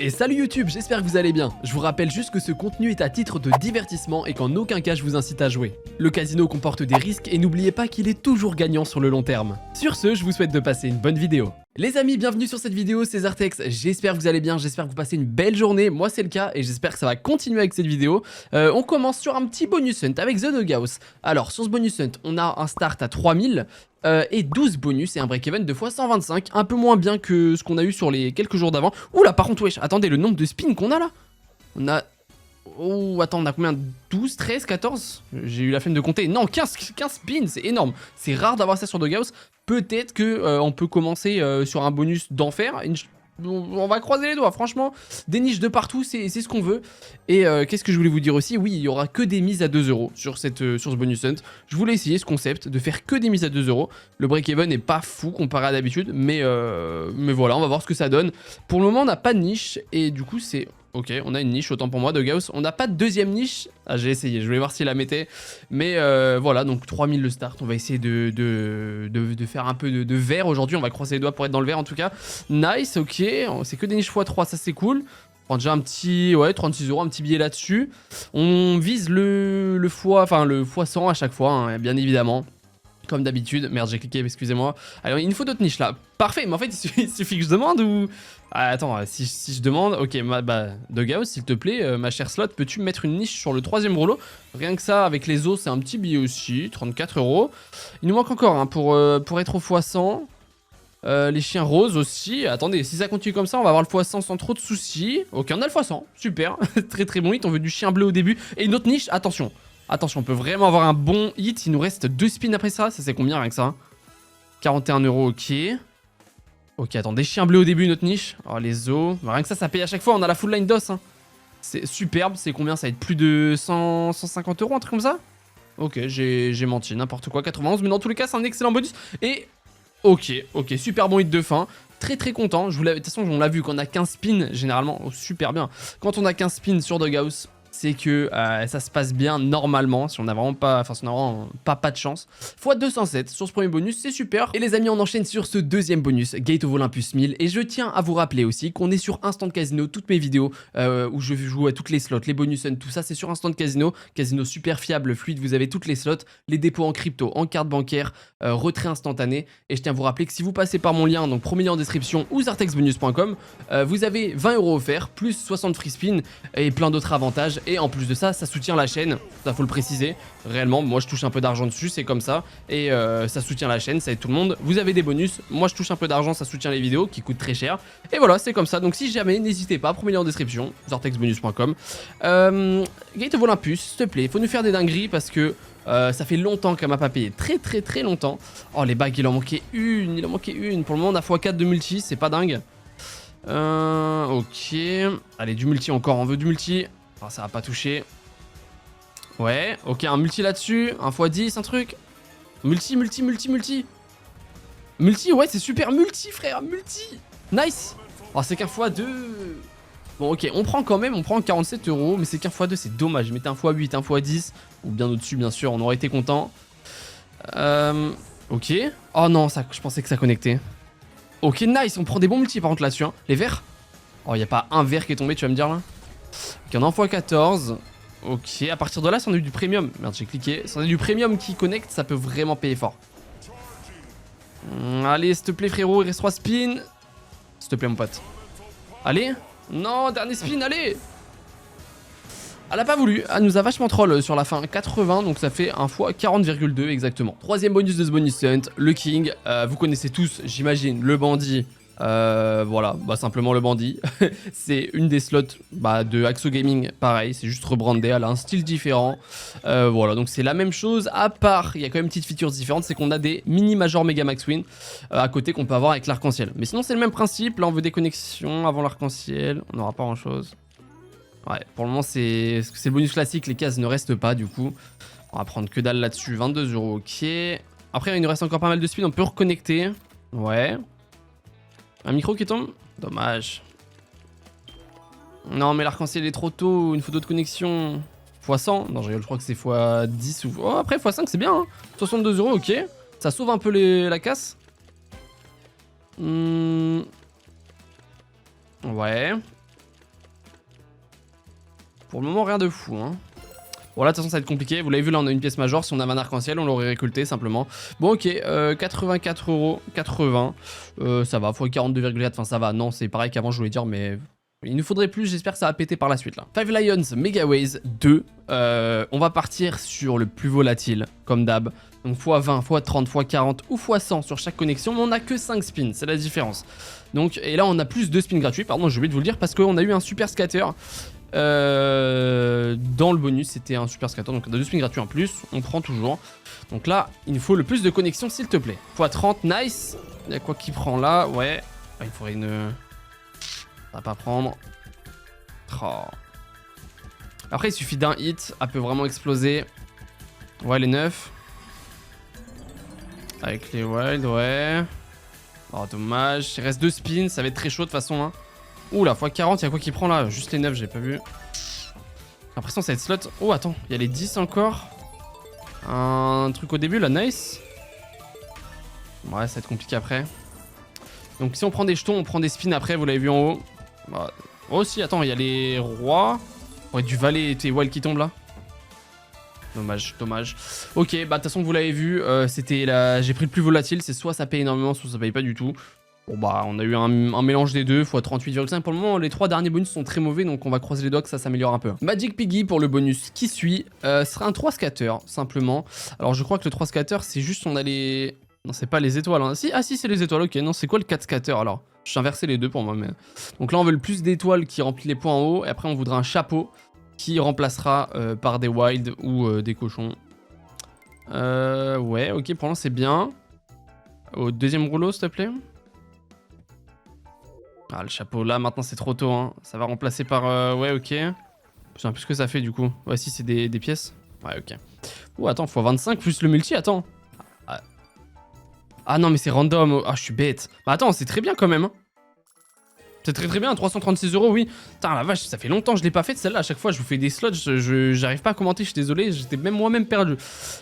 Et salut YouTube, j'espère que vous allez bien. Je vous rappelle juste que ce contenu est à titre de divertissement et qu'en aucun cas je vous incite à jouer. Le casino comporte des risques et n'oubliez pas qu'il est toujours gagnant sur le long terme. Sur ce, je vous souhaite de passer une bonne vidéo. Les amis, bienvenue sur cette vidéo, c'est Zartex, j'espère que vous allez bien, j'espère que vous passez une belle journée, moi c'est le cas et j'espère que ça va continuer avec cette vidéo. On commence sur un petit bonus hunt avec The Doghouse. Alors sur ce bonus hunt, on a un start à 3000 et 12 bonus et un break-even de x125, un peu moins bien que ce qu'on a eu sur les quelques jours d'avant. Oula, par contre, wesh, attendez, le nombre de spins qu'on a là, on a... Oh, attends, on a combien? 12, 13, 14? J'ai eu la flemme de compter. Non, 15 spins, c'est énorme. C'est rare d'avoir ça sur Doghouse. Peut-être que on peut commencer sur un bonus d'enfer. On va croiser les doigts, franchement. Des niches de partout, c'est ce qu'on veut. Et qu'est-ce que je voulais vous dire aussi? Oui, il y aura que des mises à 2 € sur ce bonus hunt. Je voulais essayer ce concept de faire que des mises à 2 €. Le break-even n'est pas fou comparé à d'habitude, mais voilà, on va voir ce que ça donne. Pour le moment, on n'a pas de niche et du coup, c'est... Ok, on a une niche, autant pour moi, Doghouse. On n'a pas de deuxième niche. Ah, j'ai essayé, je voulais voir s'il la mettait. Mais voilà, donc 3000 le start. On va essayer de faire un peu de vert aujourd'hui. On va croiser les doigts pour être dans le vert en tout cas. Nice, ok. C'est que des niches x3, ça c'est cool. On prend déjà un petit, ouais, 36 €, un petit billet là-dessus. On vise le x100 à chaque fois, hein, bien évidemment. Comme d'habitude. Merde, j'ai cliqué, excusez-moi. Alors, il nous faut d'autres niches là. Parfait, mais en fait, il suffit que je demande ou... Ah, attends, si je demande... Ok, Doghouse, s'il te plaît, ma chère slot, peux-tu me mettre une niche sur le 3e rouleau? Rien que ça, avec les os, c'est un petit billet aussi, 34 €. Il nous manque encore, hein, pour être au x100. Les chiens roses aussi. Attendez, si ça continue comme ça, on va avoir le x100 sans trop de soucis. Ok, on a le x100, super. Très très bon hit, on veut du chien bleu au début. Et une autre niche, attention. Attention, on peut vraiment avoir un bon hit. Il nous reste 2 spins après ça. Ça, c'est combien rien que ça? 41 €, ok. Ok, attends, des chiens bleus au début, notre niche. Oh, les os. Rien que ça paye à chaque fois. On a la full line d'os. Hein. C'est superbe. C'est combien? Ça va être plus de 150 €, un truc comme ça? Ok, j'ai menti. N'importe quoi, 91. Mais dans tous les cas, c'est un excellent bonus. Et... Ok, super bon hit de fin. Très très content. De toute façon, on l'a vu, quand on a 15 spins, généralement, oh, super bien. Quand on a 15 spins sur Doghouse, c'est que ça se passe bien normalement, si on n'a vraiment pas, pas de chance. X 207 sur ce premier bonus, c'est super. Et les amis, on enchaîne sur ce deuxième bonus, Gate of Olympus 1000. Et je tiens à vous rappeler aussi qu'on est sur Instant Casino. Toutes mes vidéos où je joue à toutes les slots, les bonus hunt, tout ça, c'est sur Instant Casino. Casino super fiable, fluide, vous avez toutes les slots, les dépôts en crypto, en carte bancaire, retrait instantané. Et je tiens à vous rappeler que si vous passez par mon lien, donc premier lien en description ou zartexbonus.com, vous avez 20 € offerts, plus 60 free spin et plein d'autres avantages. Et en plus de ça, ça soutient la chaîne, ça faut le préciser. Réellement, moi je touche un peu d'argent dessus, c'est comme ça. Et ça soutient la chaîne, ça aide tout le monde. Vous avez des bonus, moi je touche un peu d'argent, ça soutient les vidéos qui coûtent très cher. Et voilà, c'est comme ça. Donc si jamais, n'hésitez pas, premier lien en description, zartexbonus.com. Gate of Olympus, s'il te plaît, faut nous faire des dingueries parce que ça fait longtemps qu'elle m'a pas payé, très longtemps. Oh les bagues, il en manquait une, Pour le moment on a x4 de multi, c'est pas dingue. Ok, allez du multi encore, on veut du multi. Oh, ça va pas toucher. Ouais, ok, un multi là-dessus, un x10, un truc. Multi. Multi, ouais, c'est super, multi frère, multi. Nice. Oh, c'est qu'un x2. Bon, ok, on prend quand même, on prend 47 €, mais c'est qu'un x2, c'est dommage. Mettez un x8, un x10, ou bien au-dessus, bien sûr, on aurait été content. Ok. Oh non, ça, je pensais que ça connectait. Ok, nice, on prend des bons multis par contre là-dessus, hein. Les verts. Oh, y a pas un vert qui est tombé, tu vas me dire là? Ok, on a un x14. Ok, à partir de là, si on a eu du premium. Merde, j'ai cliqué. Si on a du premium qui connecte, ça peut vraiment payer fort. Allez, s'il te plaît, frérot, il reste 3 spins. S'il te plaît, mon pote. Allez. Non, dernier spin, allez. Elle a pas voulu, elle nous a vachement troll sur la fin, 80, donc ça fait un fois 40,2 exactement. Troisième bonus de ce bonus hunt, le King, vous connaissez tous, j'imagine, le bandit. Voilà, simplement le bandit. C'est une des slots de Axo Gaming, pareil, c'est juste rebrandé, elle a un style différent. Voilà, donc c'est la même chose, à part, il y a quand même une petite feature différente, c'est qu'on a des mini major mega max win à côté qu'on peut avoir avec l'arc-en-ciel. Mais sinon c'est le même principe, là on veut des connexions avant l'arc-en-ciel, on n'aura pas grand chose. Ouais, pour le moment c'est le bonus classique, les cases ne restent pas du coup. On va prendre que dalle là-dessus, 22 €, ok. Après il nous reste encore pas mal de speed, on peut reconnecter. Ouais. Un micro qui tombe? Dommage. Non mais l'arc-en-ciel est trop tôt, il faut d'autres connexions. x100? Non je rigole, je crois que c'est x10 ou... Oh après x5 c'est bien hein. 62 €, ok. Ça sauve un peu la casse. Ouais. Pour le moment, rien de fou, hein. Bon là de toute façon ça va être compliqué, vous l'avez vu là on a une pièce majeure, si on avait un arc-en-ciel on l'aurait récolté simplement. Bon ok, 84,80€, ça va, fois 42,4, enfin ça va, non c'est pareil qu'avant je voulais dire mais... Il nous faudrait plus, j'espère que ça va péter par la suite là. Five Lions Megaways 2, on va partir sur le plus volatile, comme d'hab. Donc x20, x30, x40 ou x100 sur chaque connexion, mais on a que 5 spins, c'est la différence. Donc, et là on a plus de spins gratuits, pardon j'ai oublié de vous le dire, parce qu'on a eu un super scatter. Dans le bonus c'était un super scatter, donc on a 2 spins gratuits en plus, on prend toujours. Donc là, il nous faut le plus de connexions s'il te plaît. x30, nice. Il y a quoi qui prend là, ouais. Ah, il faudrait une... Ça va pas prendre. Oh. Après, il suffit d'un hit. Elle peut vraiment exploser. Ouais, les 9. Avec les wild, ouais. Oh, dommage. Il reste 2 spins. Ça va être très chaud de toute façon. Hein. Ouh, la x40, il y a quoi qui prend là? Juste les 9, j'ai pas vu. J'ai l'impression que ça va être slot. Oh, attends. Il y a les 10 encore. Un truc au début là, nice. Ouais, ça va être compliqué après. Donc, si on prend des jetons, on prend des spins après. Vous l'avez vu en haut. Bah, oh si, attends, il y a les rois. Ouais, du valet et tes wild qui tombent là. Dommage, dommage. Ok, bah de toute façon vous l'avez vu, c'était la... j'ai pris le plus volatile, c'est soit ça paye énormément, soit ça paye pas du tout. Bon bah on a eu un mélange des deux, fois 38,5. Pour le moment les 3 derniers bonus sont très mauvais, donc on va croiser les doigts que ça s'améliore un peu. Magic Piggy pour le bonus qui suit, sera un 3 scatter, simplement. Alors je crois que le 3 scatter c'est juste on a les... Non c'est pas les étoiles, hein. Si, ah si c'est les étoiles, ok, non c'est quoi le 4 scatter alors? J'ai inversé les deux pour moi, mais... Donc là on veut le plus d'étoiles qui remplit les points en haut, et après on voudra un chapeau qui remplacera par des wild ou des cochons. Ouais, ok, pour l'instant c'est bien. Au deuxième rouleau, s'il te plaît. Ah, le chapeau là, maintenant c'est trop tôt, hein. Ça va remplacer par... ouais, ok. Je sais plus ce que ça fait du coup. Ouais, si c'est des pièces. Ouais, ok. Oh, attends, faut 25 plus le multi, attends. Ah non, mais c'est random. Ah, je suis bête. Bah attends, c'est très bien quand même. Hein. C'est très bien, 336€, oui. Putain, la vache, ça fait longtemps que je l'ai pas fait celle-là. À chaque fois, je vous fais des slots, j'arrive pas à commenter, je suis désolé. J'étais même moi-même perdu.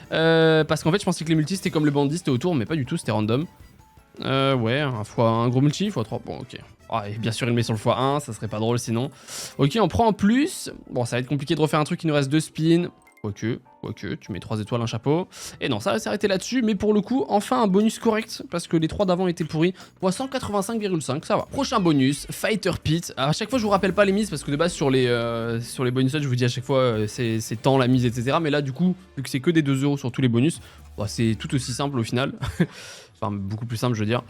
Parce qu'en fait, je pensais que les multis c'était comme le bandit, c'était autour, mais pas du tout, c'était random. Ouais, un gros multi, x3. Bon, ok. Ah, et bien sûr, il le met sur le x1, ça serait pas drôle sinon. Ok, on prend en plus. Bon, ça va être compliqué de refaire un truc, il nous reste 2 spins. Quoique, tu mets 3 étoiles, un chapeau. Et non, ça va s'arrêter là-dessus, mais pour le coup, enfin un bonus correct, parce que les 3 d'avant étaient pourris. Pour 185,5, ça va. Prochain bonus, Fighter Pit. Alors, à chaque fois, je vous rappelle pas les mises, parce que de base, sur les bonus, je vous dis à chaque fois, c'est tant la mise, etc. Mais là, du coup, vu que c'est que des 2€ sur tous les bonus, bah, c'est tout aussi simple au final. Enfin, beaucoup plus simple, je veux dire.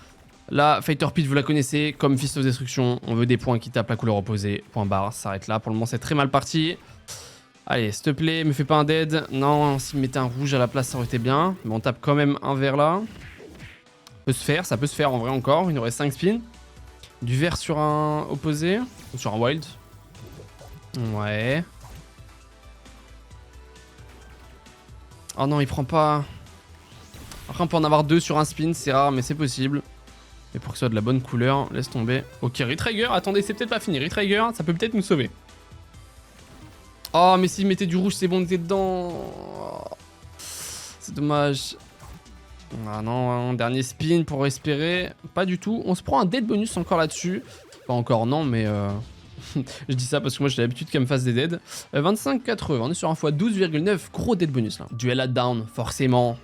Là, Fighter Pit, vous la connaissez, comme Fist of Destruction, on veut des points qui tapent la couleur opposée. Point barre, ça s'arrête là. Pour le moment, c'est très mal parti. Allez, s'il te plaît, me fais pas un dead. Non, s'il mettait un rouge à la place, ça aurait été bien. Mais on tape quand même un vert là. Ça peut se faire en vrai encore. Il nous reste 5 spins. Du vert sur un opposé. Ou sur un wild. Ouais. Oh non, il prend pas. Après, on peut en avoir 2 sur un spin. C'est rare, mais c'est possible. Mais pour que ce soit de la bonne couleur, laisse tomber. Ok, Retrigger. Attendez, c'est peut-être pas fini. Retrigger, ça peut peut-être nous sauver. Oh, mais s'il mettait du rouge, c'est bon, on était dedans. C'est dommage. Ah non, dernier spin pour espérer. Pas du tout. On se prend un dead bonus encore là-dessus. Pas encore, non, mais... je dis ça parce que moi j'ai l'habitude qu'elle me fasse des dead. 25,80, on est sur un x 12,9, gros dead bonus là. Duel at down, forcément,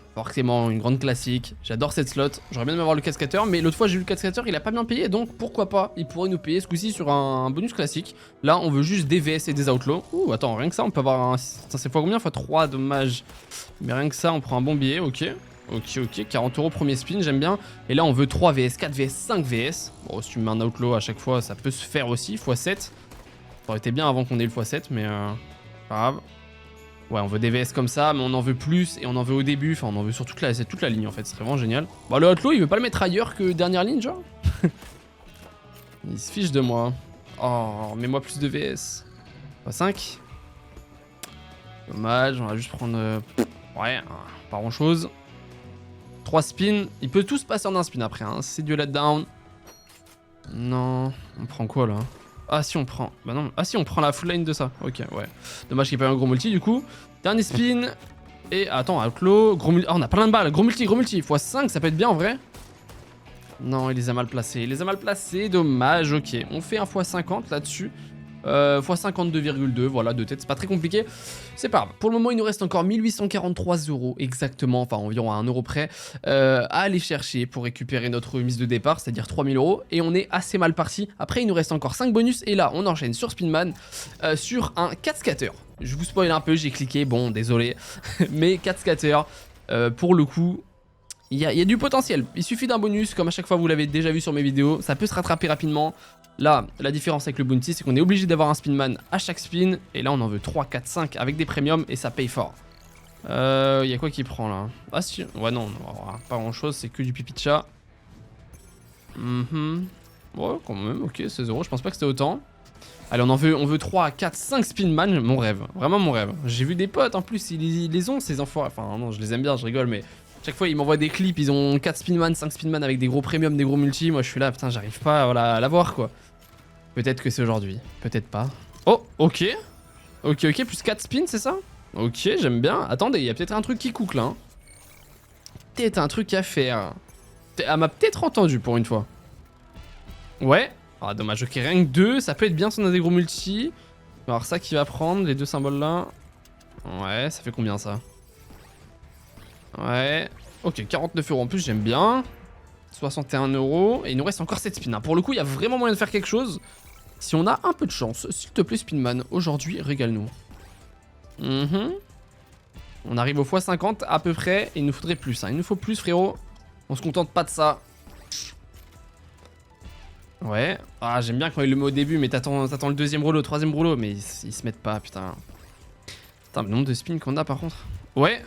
une grande classique. J'adore cette slot, j'aurais bien aimé avoir le cascateur, mais l'autre fois j'ai eu le cascateur, il a pas bien payé, donc pourquoi pas, il pourrait nous payer ce coup-ci sur un bonus classique. Là on veut juste des VS et des outlaws. Ouh, attends, rien que ça on peut avoir un... Ça c'est fois combien? Fois 3, dommage. Mais rien que ça on prend un bon billet, ok. Ok, 40€ premier spin, j'aime bien. Et là, on veut 3 VS, 4 VS, 5 VS. Bon, si tu mets un outlaw à chaque fois, ça peut se faire aussi, x7. Ça aurait été bien avant qu'on ait le x7, mais pas grave. Ouais, on veut des VS comme ça, mais on en veut plus et on en veut au début. Enfin, on en veut sur toute la ligne en fait, ce serait vraiment génial. Bah, le outlaw, il veut pas le mettre ailleurs que dernière ligne, genre. Il se fiche de moi. Oh, mets-moi plus de VS. x5. Dommage, on va juste prendre... ouais, pas grand-chose. 3 spins, il peut tout se passer en un spin après, hein. C'est du letdown. Non, on prend quoi là? Ah si on prend, bah non, ah si on prend la full line de ça, ok ouais. Dommage qu'il n'y ait pas eu un gros multi du coup. Dernier spin, et attends, outlaw, gros multi, oh, on a plein de balles, gros multi, x5 ça peut être bien en vrai. Non, il les a mal placés, dommage, ok. On fait un x50 là-dessus. Fois 52,2, voilà, de tête, c'est pas très compliqué. C'est pas grave. Pour le moment, il nous reste encore 1843 € exactement, enfin environ à 1 € près, à aller chercher pour récupérer notre mise de départ, c'est-à-dire 3000 €. Et on est assez mal parti. Après, il nous reste encore 5 bonus. Et là, on enchaîne sur Spinman, sur un 4 scatter. Je vous spoil un peu, j'ai cliqué, bon, désolé. Mais 4 scatter, pour le coup... Il y a du potentiel, il suffit d'un bonus, comme à chaque fois vous l'avez déjà vu sur mes vidéos, ça peut se rattraper rapidement. Là, la différence avec le bounty, c'est qu'on est obligé d'avoir un spinman à chaque spin, et là on en veut 3, 4, 5 avec des premiums, et ça paye fort. Il y a quoi qui prend là? Ah si, ouais non, pas grand chose, c'est que du pipi de chat. Ouais, quand même, ok, 16 €, je pense pas que c'était autant. Allez, on veut 3, 4, 5 spinman, mon rêve, vraiment mon rêve. J'ai vu des potes en plus, ils les ont ces enfoirés, enfin non, je les aime bien, je rigole, mais... Chaque fois, ils m'envoient des clips, ils ont 4 spinman, 5 spinman avec des gros premiums, des gros multi. Moi, je suis là, putain, j'arrive pas voilà, à l'avoir, quoi. Peut-être que c'est aujourd'hui, peut-être pas. Oh, ok. Ok, plus 4 spins, c'est ça? Ok, j'aime bien. Attendez, il y a peut-être un truc qui cook, là. Hein. Peut-être un truc à faire. Elle m'a peut-être entendu, pour une fois. Ouais. Ah, dommage, ok, rien que 2, ça peut être bien si on a des gros multi. On va voir ça qui va prendre, les 2 symboles là. Ouais, ça fait combien, ça? Ouais, ok, 49 € en plus, j'aime bien. 61 €, et il nous reste encore 7 spins. Pour le coup, il y a vraiment moyen de faire quelque chose. Si on a un peu de chance, s'il te plaît, Spinman, aujourd'hui, régale-nous. On arrive au x50 à peu près, et il nous faudrait plus. Hein. Il nous faut plus, frérot. On se contente pas de ça. Ouais, ah, j'aime bien quand il le met au début, mais t'attends le deuxième rouleau, le troisième rouleau, mais ils se mettent pas, putain. Putain, le nombre de spins qu'on a par contre. Ouais.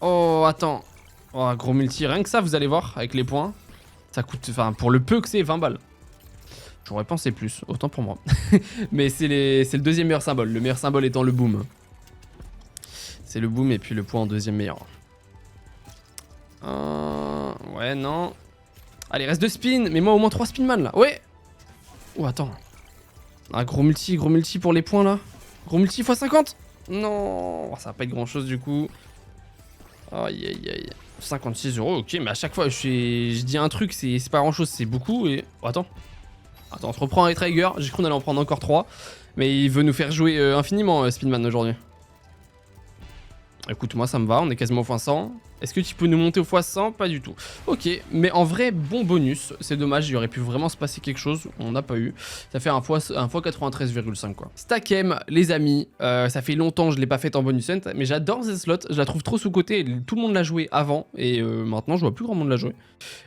Oh, attends. Oh, gros multi. Rien que ça, vous allez voir, avec les points. Ça coûte, enfin, pour le peu que c'est, 20 balles. J'aurais pensé plus, autant pour moi. Mais c'est le deuxième meilleur symbole. Le meilleur symbole étant le boom. C'est le boom et puis le point en deuxième meilleur. Ouais, non. Allez, reste 2 spins. Mais moi, au moins 3 spinman, là. Ouais. Oh, attends. Un gros multi pour les points, là. Gros multi x50. Non. Ça va pas être grand-chose, du coup. Aïe aïe aïe. 56 €, ok, mais à chaque fois je dis un truc, c'est pas grand chose, c'est beaucoup et... Oh, attends, on se reprend avec Trigger, j'ai cru qu'on allait en prendre encore 3. Mais il veut nous faire jouer infiniment Spinman aujourd'hui. Écoute, moi ça me va, on est quasiment au x100. Est-ce que tu peux nous monter au x100? Pas du tout. Ok, mais en vrai, bon bonus. C'est dommage, il aurait pu vraiment se passer quelque chose. On n'a pas eu. Ça fait un x 93,5 quoi. Stackem, les amis. Ça fait longtemps que je l'ai pas fait en bonus hunt. Mais j'adore ce slot. Je la trouve trop sous-côté. Tout le monde l'a joué avant. Et maintenant, je vois plus grand monde la jouer.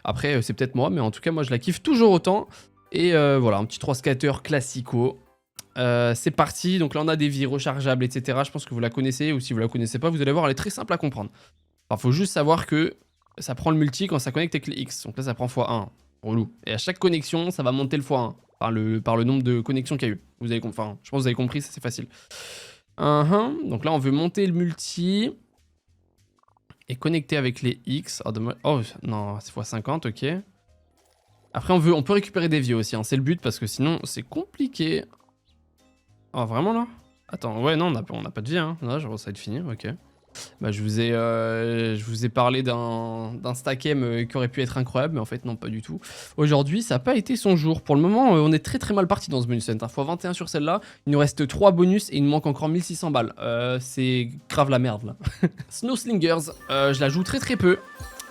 Après, c'est peut-être moi. Mais en tout cas, moi, je la kiffe toujours autant. Et voilà, un petit 3 scatter classico. C'est parti, donc là on a des vies rechargeables, etc. Je pense que vous la connaissez, ou si vous la connaissez pas, vous allez voir, elle est très simple à comprendre. Alors faut juste savoir que ça prend le multi quand ça connecte avec les X, donc là ça prend x1, relou. Et à chaque connexion, ça va monter le x1, par le nombre de connexions qu'il y a eu. Vous avez, enfin, je pense que vous avez compris, ça c'est facile. Donc là on veut monter le multi, et connecter avec les X. Oh non, c'est x50, ok. Après on peut récupérer des vies aussi, hein. C'est le but, parce que sinon c'est compliqué. Oh, vraiment là? Attends, ouais, non, on n'a pas de vie, hein. Là, ça va être fini, ok. Bah, je vous ai parlé d'un stackem qui aurait pu être incroyable, mais en fait, non, pas du tout. Aujourd'hui, ça n'a pas été son jour. Pour le moment, on est très mal parti dans ce bonus hunt. x21 sur celle-là, il nous reste 3 bonus et il nous manque encore 1600 balles. C'est grave la merde, là. Snowslingers, je la joue très peu.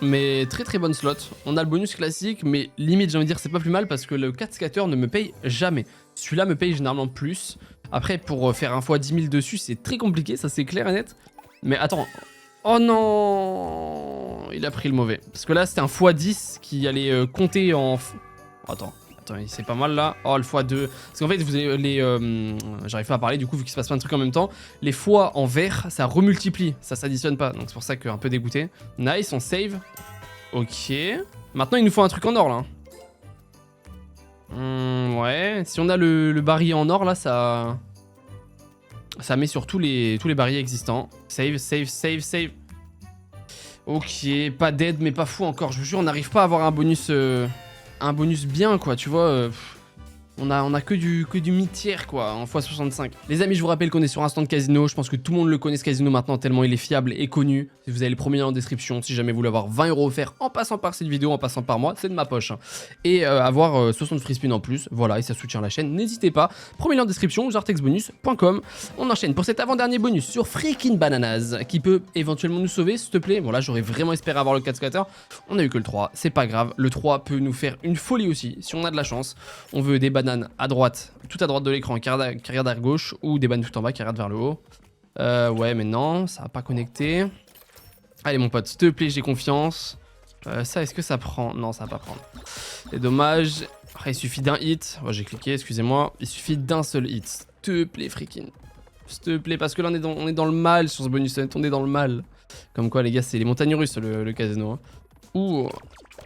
Mais très bonne slot. On a le bonus classique, mais limite, j'ai envie de dire, c'est pas plus mal parce que le 4 scatter ne me paye jamais. Celui-là me paye généralement plus. Après, pour faire un x 10 000 dessus, c'est très compliqué, ça c'est clair et net. Mais attends. Oh non, il a pris le mauvais. Parce que là, c'était un x10 qui allait compter en... Attends, c'est pas mal là. Oh, le x2. Parce qu'en fait, vous avez les... J'arrive pas à parler, du coup, vu qu'il se passe plein de trucs en même temps. Les fois en vert, ça remultiplie. Ça s'additionne pas. Donc c'est pour ça que un peu dégoûté. Nice, on save. Ok. Maintenant, il nous faut un truc en or là. Ouais. Si on a le barillet en or là, ça met sur tous les barillets existants. Save. Ok, pas d'aide, mais pas fou encore. Je vous jure, on n'arrive pas à avoir un bonus bien, quoi. Tu vois, On a que du mi-tiers quoi, en x65. Les amis, je vous rappelle qu'on est sur un stand casino. Je pense que tout le monde le connaît ce casino maintenant tellement il est fiable et connu. Si vous avez le premier lien en description, si jamais vous voulez avoir 20 € offerts en passant par cette vidéo, en passant par moi, c'est de ma poche. Et avoir 60 free spin en plus, voilà, et ça soutient la chaîne. N'hésitez pas. Premier lien en description, ou zartexbonus.com. On enchaîne pour cet avant-dernier bonus sur Freaking Bananas qui peut éventuellement nous sauver, s'il te plaît. Bon là, j'aurais vraiment espéré avoir le 4 scatter. On a eu que le 3, c'est pas grave. Le 3 peut nous faire une folie aussi, si on a de la chance. On veut des bananes à droite, tout à droite de l'écran, qui regardent à gauche, ou des bananes tout en bas qui regardent vers le haut. Ouais, mais non, ça va pas connecter. Allez, mon pote, s'il te plaît, j'ai confiance. Ça, est-ce que ça prend? Non, ça va pas prendre. C'est dommage. Après, il suffit d'un hit. Oh, j'ai cliqué, excusez-moi. Il suffit d'un seul hit. S'il te plaît, freaking. S'il te plaît, parce que là, on est dans le mal sur ce bonus. On est dans le mal. Comme quoi, les gars, c'est les montagnes russes, le casino. Hein. Ouh.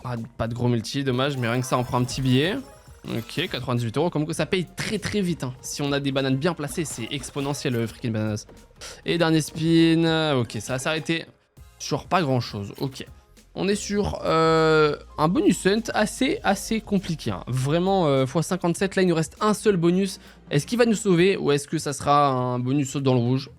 Ah, pas de gros multi, dommage, mais rien que ça, on prend un petit billet. Ok, 98 €, comme quoi ça paye très très vite. Hein. Si on a des bananes bien placées, c'est exponentiel le freaking bananas. Et dernier spin, ok, ça va s'arrêter sur pas grand chose, ok. On est sur un bonus hunt assez compliqué. Hein. Vraiment, x57, là il nous reste un seul bonus. Est-ce qu'il va nous sauver ou est-ce que ça sera un bonus saut dans le rouge?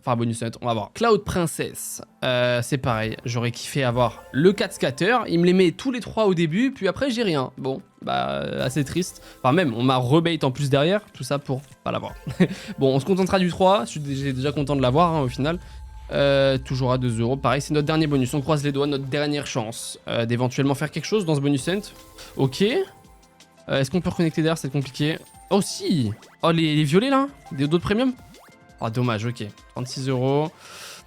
Enfin, bonus hunt, on va voir. Cloud Princess, c'est pareil. J'aurais kiffé avoir le 4 scatter. Il me les met tous les 3 au début, puis après, j'ai rien. Bon, bah, assez triste. Enfin, même, on m'a rebait en plus derrière. Tout ça pour pas l'avoir. Bon, on se contentera du 3. J'ai déjà content de l'avoir, hein, au final. Toujours à 2 €. Pareil, c'est notre dernier bonus. On croise les doigts, notre dernière chance d'éventuellement faire quelque chose dans ce bonus hunt. Ok. Est-ce qu'on peut reconnecter derrière? C'est compliqué. Oh, si. Oh, les violets, là? D'autres premium? Oh, dommage, ok. 36 €.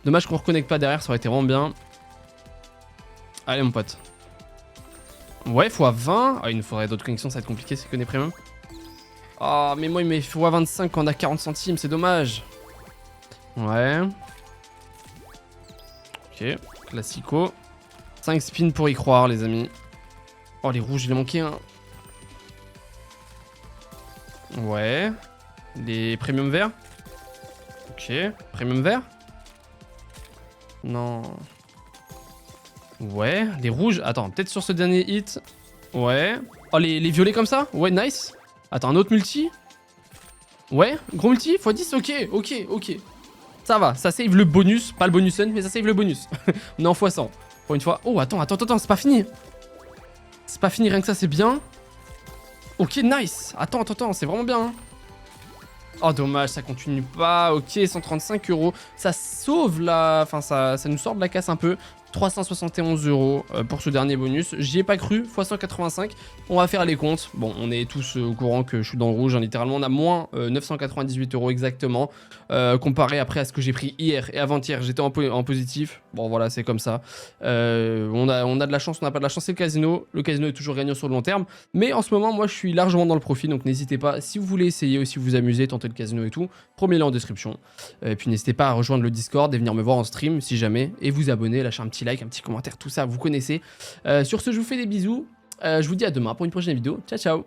Dommage qu'on reconnecte pas derrière, ça aurait été vraiment bien. Allez, mon pote. Ouais, x20. Ah, il nous faudrait d'autres connexions, ça va être compliqué, c'est que des premium. Oh, mais moi, il met x25 quand on a 40 centimes, c'est dommage. Ouais. Ok, classico. 5 spins pour y croire, les amis. Oh, les rouges, il a manqué un. Ouais. Les premium verts. Ok, premium vert. Non. Ouais, les rouges. Attends, peut-être sur ce dernier hit. Ouais. Oh, les violets comme ça. Ouais, nice. Attends, un autre multi. Ouais, gros multi, x10. Ok. Ça va, ça save le bonus. Pas le bonus hunt, mais ça save le bonus. On est en x100. Pour une fois. Oh, attends, c'est pas fini. C'est pas fini, rien que ça, c'est bien. Ok, nice. Attends, c'est vraiment bien. Hein. Oh dommage, ça continue pas. Ok, 135 €. Ça sauve la... Enfin, ça nous sort de la casse un peu. 371 € pour ce dernier bonus. J'y ai pas cru, x185. On va faire les comptes. Bon, on est tous au courant que je suis dans le rouge. Hein, littéralement, on a moins 998 € exactement. Comparé après à ce que j'ai pris hier et avant-hier, j'étais en positif. Bon, voilà, c'est comme ça. On a de la chance, on n'a pas de la chance, c'est le casino. Le casino est toujours gagnant sur le long terme. Mais en ce moment, moi, je suis largement dans le profit. Donc, n'hésitez pas, si vous voulez essayer aussi vous amuser, tenter le casino et tout, premier lien en description. Et puis, n'hésitez pas à rejoindre le Discord et venir me voir en stream si jamais. Et vous abonner, lâcher un petit like, un petit commentaire, tout ça, vous connaissez. Sur ce, je vous fais des bisous. Je vous dis à demain pour une prochaine vidéo. Ciao, ciao.